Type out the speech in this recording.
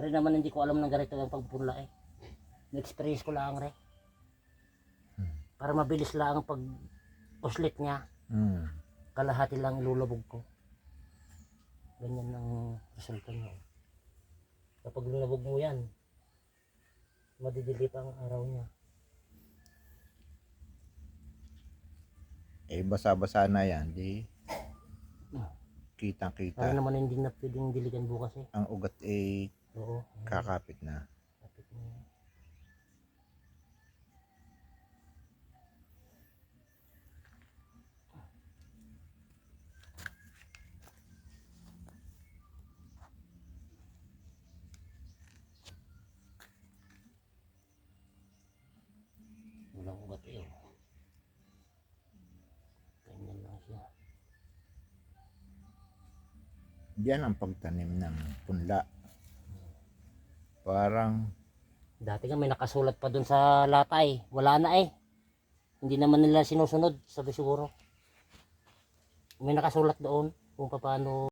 Rin naman hindi ko alam ng ganito ang pagpunla eh. Na-experience ko lang rin. Para mabilis lang ang pag-uslit niya. Kalahati lang ilulubog ko. Ganyan ang resulta niya. Kapag nilubog mo yan, madidilip ang araw niya. Eh, basa-basa na yan. Di kitang-kita. Para naman hindi na pwedeng diligan bukas eh. Ang ugat eh, Oo. kakapit na. Kapit na yan. Walang ugat eh. Oh. Ganyan lang siya. Diyan ang pagtanim ng punla. Parang Dati nga may nakasulat pa dun sa lata eh. Wala na eh. Hindi naman nila sinusunod. Sabi siguro. May nakasulat doon kung paano